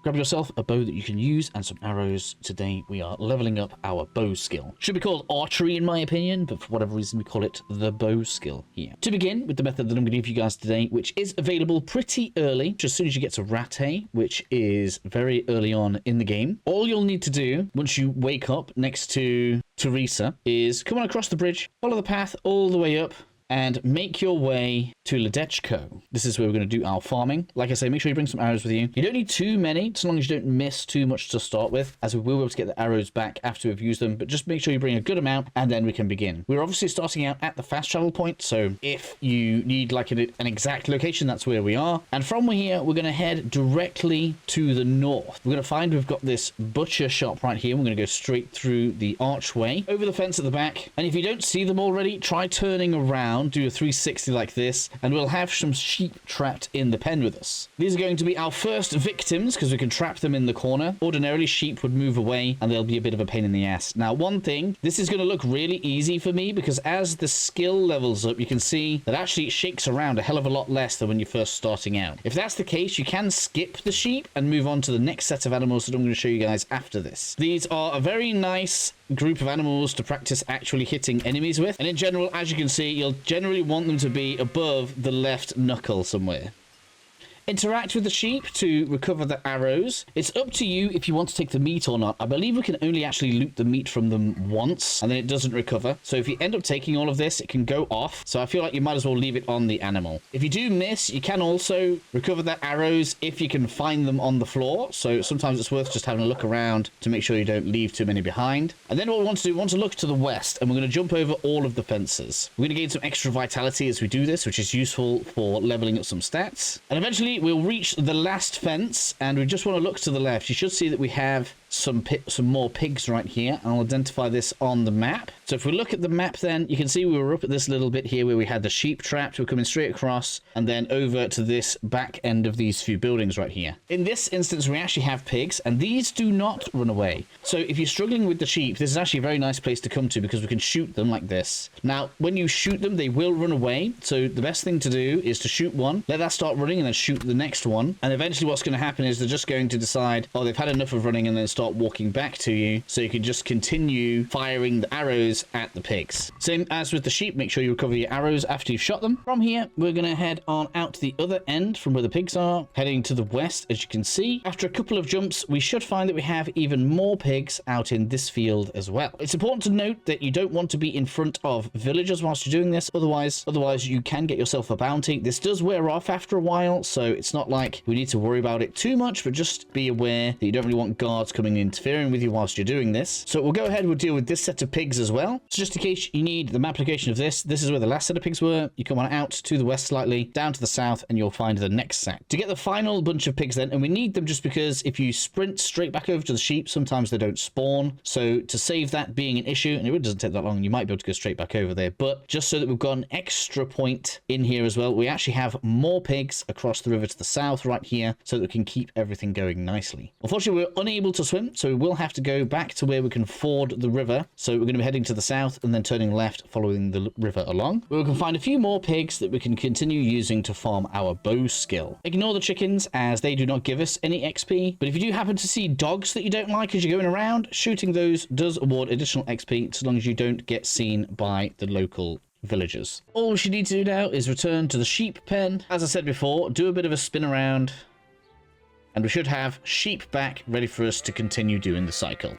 grab yourself a bow that you can use and some arrows. Today we are leveling up our bow skill. Should be called archery in my opinion, but for whatever reason we call it the bow skill here. To begin with the method that I'm going to give you guys today, which is available pretty early, just as soon as you get to Rattay, which is very early on in the game. All you'll need to do once you wake up next to Teresa is come on across the bridge, follow the path all the way up, and make your way to Ledechko. This is where we're going to do our farming. Like I say, make sure you bring some arrows with you. You don't need too many, so long as you don't miss too much to start with, as we will be able to get the arrows back after we've used them, but just make sure you bring a good amount, and then we can begin. We're obviously starting out at the fast travel point, so if you need like an exact location, that's where we are. And from here, we're going to head directly to the north. We're going to find we've got this butcher shop right here. We're going to go straight through the archway, over the fence at the back, and if you don't see them already, try turning around, do a 360 like this, and we'll have some sheep trapped in the pen with us. These are going to be our first victims because we can trap them in the corner. Ordinarily, sheep would move away and they'll be a bit of a pain in the ass. Now, one thing, this is going to look really easy for me because as the skill levels up, you can see that actually it shakes around a hell of a lot less than when you're first starting out. If that's the case, you can skip the sheep and move on to the next set of animals that I'm going to show you guys after this. These are a very nice group of animals to practice actually hitting enemies with, and in general, as you can see, you'll generally want them to be above the left knuckle somewhere. Interact with the sheep to recover the arrows. It's up to you if you want to take the meat or not. I believe we can only actually loot the meat from them once, and then it doesn't recover. So if you end up taking all of this, it can go off. So I feel like you might as well leave it on the animal. If you do miss, you can also recover the arrows if you can find them on the floor. So sometimes it's worth just having a look around to make sure you don't leave too many behind. And then what we want to do, we want to look to the west, and we're going to jump over all of the fences. We're going to gain some extra vitality as we do this, which is useful for leveling up some stats. And eventually we'll reach the last fence, and we just want to look to the left. You should see that we have some more pigs right here. I'll identify this on the map. So if we look at the map, then you can see we were up at this little bit here where we had the sheep trapped. We're coming straight across and then over to this back end of these few buildings right here. In this instance, we actually have pigs, and these do not run away. So if you're struggling with the sheep, this is actually a very nice place to come to because we can shoot them like this. Now, when you shoot them, they will run away. So the best thing to do is to shoot one, let that start running, and then shoot the next one. And eventually what's going to happen is they're just going to decide, oh, they've had enough of running, and then start walking back to you, so you can just continue firing the arrows at the pigs. Same as with the sheep, make sure you recover your arrows after you've shot them. From here, we're going to head on out to the other end from where the pigs are, heading to the west, as you can see. After a couple of jumps, we should find that we have even more pigs out in this field as well. It's important to note that you don't want to be in front of villagers whilst you're doing this, otherwise you can get yourself a bounty. This does wear off after a while, so it's not like we need to worry about it too much, but just be aware that you don't really want guards coming in interfering with you whilst you're doing this. So we'll go ahead, we'll deal with this set of pigs as well. So just in case you need the map location of this is where the last set of pigs were. You come on out to the west slightly, down to the south, and you'll find the next set. To get the final bunch of pigs then, and we need them just because if you sprint straight back over to the sheep, sometimes they don't spawn. So to save that being an issue, and it really doesn't take that long, you might be able to go straight back over there, but just so that we've got an extra point in here as well, we actually have more pigs across the river to the south right here, so that we can keep everything going nicely. Unfortunately, we're unable to swim, so we will have to go back to where we can ford the river. So we're going to be heading to the south and then turning left following the river along, where we can find a few more pigs that we can continue using to farm our bow skill. Ignore the chickens as they do not give us any XP, but if you do happen to see dogs that you don't like as you're going around, shooting those does award additional XP so long as you don't get seen by the local villagers. All you need to do now is return to the sheep pen. As I said before, do a bit of a spin around, and we should have sheep back ready for us to continue doing the cycle.